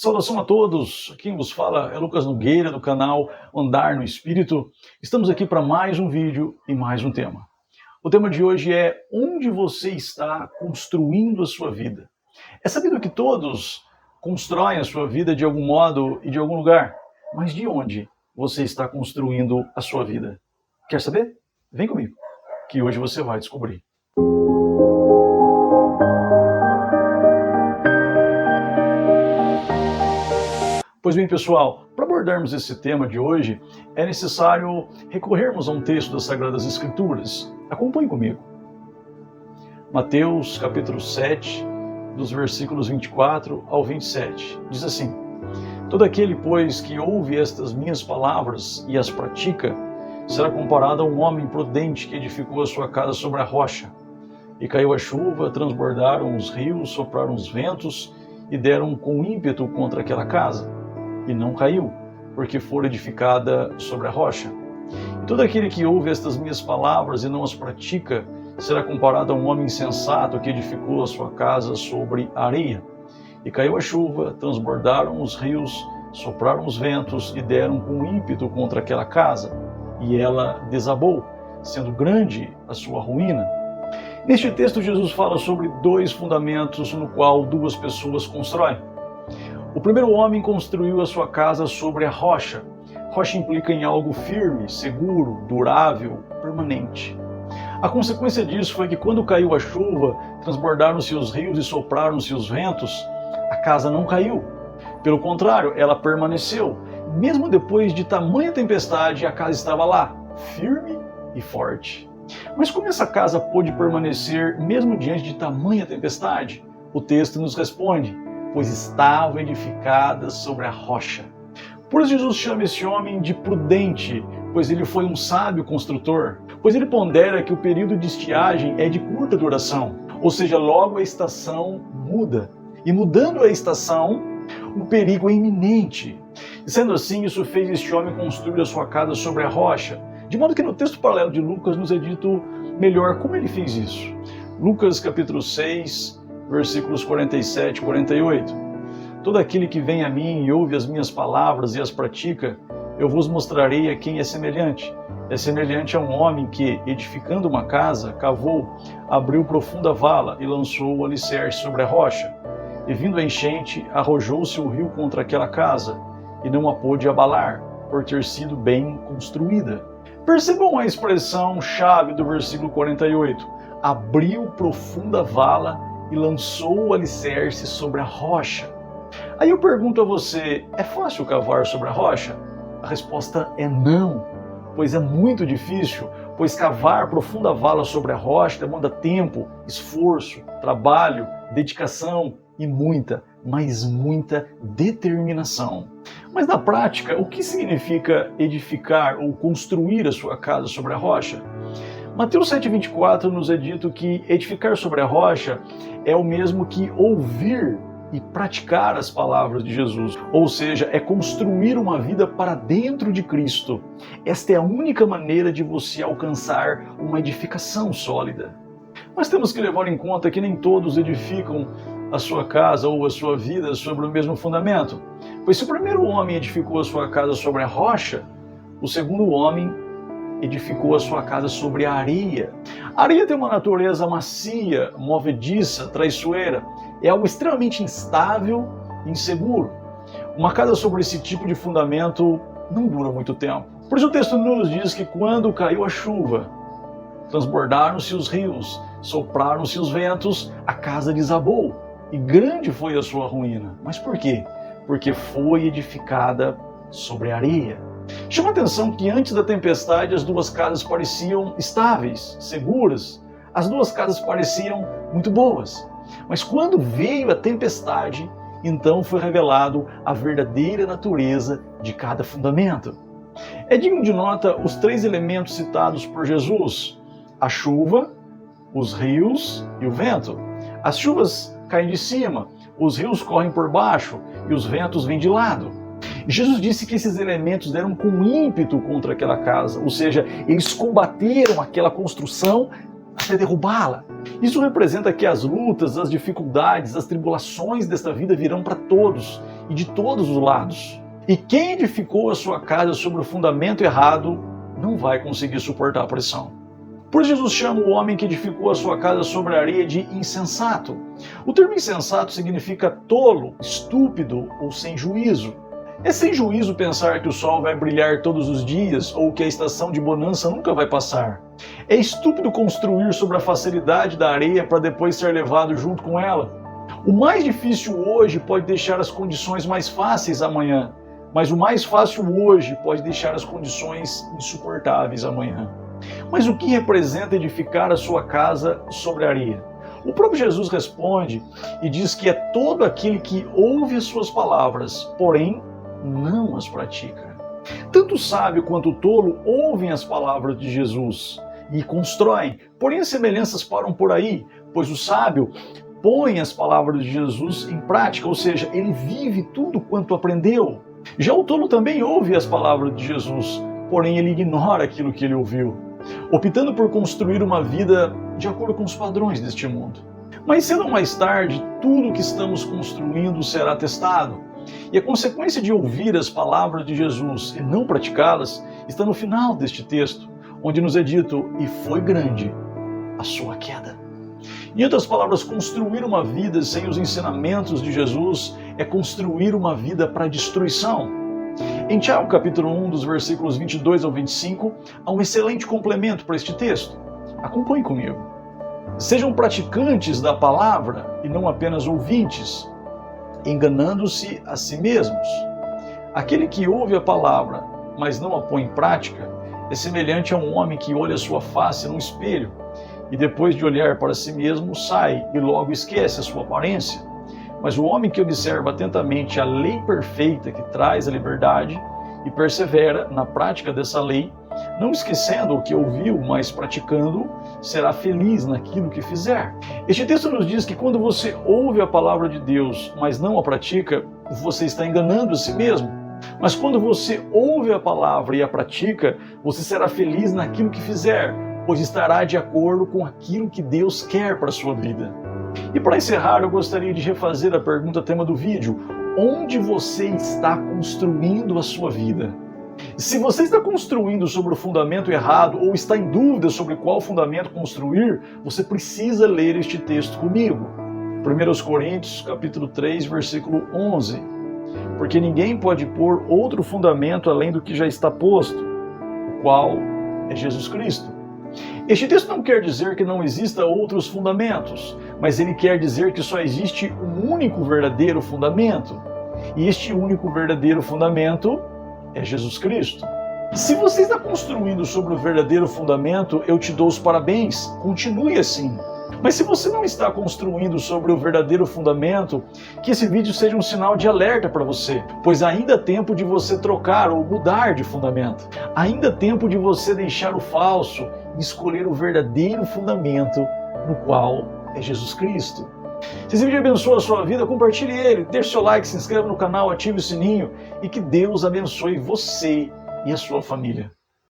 Saudação a todos, quem vos fala é Lucas Nogueira do canal Andar no Espírito. Estamos aqui para mais um vídeo e mais um tema. O tema de hoje é onde você está construindo a sua vida. É sabido que todos constroem a sua vida de algum modo e de algum lugar, mas de onde você está construindo a sua vida? Quer saber? Vem comigo, que hoje você vai descobrir. Pois bem, pessoal, para abordarmos esse tema de hoje, é necessário recorrermos a um texto das Sagradas Escrituras. Acompanhe comigo. Mateus, capítulo 7, dos versículos 24 ao 27. Diz assim: Todo aquele, pois, que ouve estas minhas palavras e as pratica, será comparado a um homem prudente que edificou a sua casa sobre a rocha. E caiu a chuva, transbordaram os rios, sopraram os ventos e deram com ímpeto contra aquela casa. E não caiu, porque fora edificada sobre a rocha. E todo aquele que ouve estas minhas palavras e não as pratica, será comparado a um homem insensato que edificou a sua casa sobre a areia. E caiu a chuva, transbordaram os rios, sopraram os ventos e deram com ímpeto contra aquela casa. E ela desabou, sendo grande a sua ruína. Neste texto, Jesus fala sobre dois fundamentos no qual duas pessoas constroem. O primeiro homem construiu a sua casa sobre a rocha. Rocha implica em algo firme, seguro, durável, permanente. A consequência disso foi que quando caiu a chuva, transbordaram-se os rios e sopraram-se os ventos, a casa não caiu. Pelo contrário, ela permaneceu. Mesmo depois de tamanha tempestade, a casa estava lá, firme e forte. Mas como essa casa pôde permanecer mesmo diante de tamanha tempestade? O texto nos responde: pois estava edificada sobre a rocha. Por isso Jesus chama esse homem de prudente, pois ele foi um sábio construtor, pois ele pondera que o período de estiagem é de curta duração, ou seja, logo a estação muda. E mudando a estação, o perigo é iminente. E sendo assim, isso fez este homem construir a sua casa sobre a rocha, de modo que no texto paralelo de Lucas nos é dito melhor como ele fez isso. Lucas capítulo 6, versículos 47 e 48. Todo aquele que vem a mim e ouve as minhas palavras e as pratica, eu vos mostrarei a quem é semelhante. É semelhante a um homem que, edificando uma casa, cavou, abriu profunda vala e lançou o alicerce sobre a rocha. E vindo a enchente, arrojou-se o rio contra aquela casa, e não a pôde abalar, por ter sido bem construída. Percebam a expressão chave do versículo 48. Abriu profunda vala e lançou o alicerce sobre a rocha. Aí eu pergunto a você, é fácil cavar sobre a rocha? A resposta é não, pois é muito difícil, pois cavar profunda vala sobre a rocha demanda tempo, esforço, trabalho, dedicação e muita, mas muita determinação. Mas na prática, o que significa edificar ou construir a sua casa sobre a rocha? Mateus 7,24 nos é dito que edificar sobre a rocha é o mesmo que ouvir e praticar as palavras de Jesus. Ou seja, é construir uma vida para dentro de Cristo. Esta é a única maneira de você alcançar uma edificação sólida. Mas temos que levar em conta que nem todos edificam a sua casa ou a sua vida sobre o mesmo fundamento. Pois se o primeiro homem edificou a sua casa sobre a rocha, o segundo homem edificou a sua casa sobre a areia. A areia tem uma natureza macia, movediça, traiçoeira. É algo extremamente instável e inseguro. Uma casa sobre esse tipo de fundamento não dura muito tempo. Por isso o texto nos diz que quando caiu a chuva, transbordaram-se os rios, sopraram-se os ventos, a casa desabou. E grande foi a sua ruína. Mas por quê? Porque foi edificada sobre a areia. Chama a atenção que antes da tempestade as duas casas pareciam estáveis, seguras. As duas casas pareciam muito boas. Mas quando veio a tempestade, então foi revelado a verdadeira natureza de cada fundamento. É digno de nota os três elementos citados por Jesus: a chuva, os rios e o vento. As chuvas caem de cima, os rios correm por baixo e os ventos vêm de lado. Jesus disse que esses elementos deram com ímpeto contra aquela casa, ou seja, eles combateram aquela construção até derrubá-la. Isso representa que as lutas, as dificuldades, as tribulações desta vida virão para todos e de todos os lados. E quem edificou a sua casa sobre o fundamento errado não vai conseguir suportar a pressão. Por isso Jesus chama o homem que edificou a sua casa sobre a areia de insensato. O termo insensato significa tolo, estúpido ou sem juízo. É sem juízo pensar que o sol vai brilhar todos os dias ou que a estação de bonança nunca vai passar. É estúpido construir sobre a facilidade da areia para depois ser levado junto com ela. O mais difícil hoje pode deixar as condições mais fáceis amanhã, mas o mais fácil hoje pode deixar as condições insuportáveis amanhã. Mas o que representa edificar a sua casa sobre a areia? O próprio Jesus responde e diz que é todo aquele que ouve as suas palavras, porém não as pratica. Tanto o sábio quanto o tolo ouvem as palavras de Jesus e constroem, porém as semelhanças param por aí, pois o sábio põe as palavras de Jesus em prática, ou seja, ele vive tudo quanto aprendeu. Já o tolo também ouve as palavras de Jesus, porém ele ignora aquilo que ele ouviu, optando por construir uma vida de acordo com os padrões deste mundo. Mas cedo ou mais tarde, tudo o que estamos construindo será testado. E a consequência de ouvir as palavras de Jesus e não praticá-las está no final deste texto, onde nos é dito, e foi grande a sua queda. Em outras palavras, construir uma vida sem os ensinamentos de Jesus é construir uma vida para destruição. Em Tiago capítulo 1, dos versículos 22 ao 25, há um excelente complemento para este texto. Acompanhe comigo. Sejam praticantes da palavra e não apenas ouvintes, enganando-se a si mesmos. Aquele que ouve a palavra, mas não a põe em prática, é semelhante a um homem que olha sua face no espelho e depois de olhar para si mesmo sai e logo esquece a sua aparência. Mas o homem que observa atentamente a lei perfeita que traz a liberdade e persevera na prática dessa lei, não esquecendo o que ouviu, mas praticando, será feliz naquilo que fizer. Este texto nos diz que quando você ouve a palavra de Deus, mas não a pratica, você está enganando a si mesmo. Mas quando você ouve a palavra e a pratica, você será feliz naquilo que fizer, pois estará de acordo com aquilo que Deus quer para a sua vida. E para encerrar, eu gostaria de refazer a pergunta tema do vídeo: onde você está construindo a sua vida? Se você está construindo sobre o fundamento errado ou está em dúvida sobre qual fundamento construir, você precisa ler este texto comigo. 1 Coríntios capítulo 3, versículo 11. Porque ninguém pode pôr outro fundamento além do que já está posto, o qual é Jesus Cristo. Este texto não quer dizer que não exista outros fundamentos, mas ele quer dizer que só existe um único verdadeiro fundamento. E este único verdadeiro fundamento é Jesus Cristo. Se você está construindo sobre o verdadeiro fundamento, eu te dou os parabéns, continue assim. Mas se você não está construindo sobre o verdadeiro fundamento, que esse vídeo seja um sinal de alerta para você, pois ainda há tempo de você trocar ou mudar de fundamento. Ainda há tempo de você deixar o falso e escolher o verdadeiro fundamento, no qual é Jesus Cristo. Se esse vídeo abençoa a sua vida, compartilhe ele, deixe seu like, se inscreva no canal, ative o sininho e que Deus abençoe você e a sua família.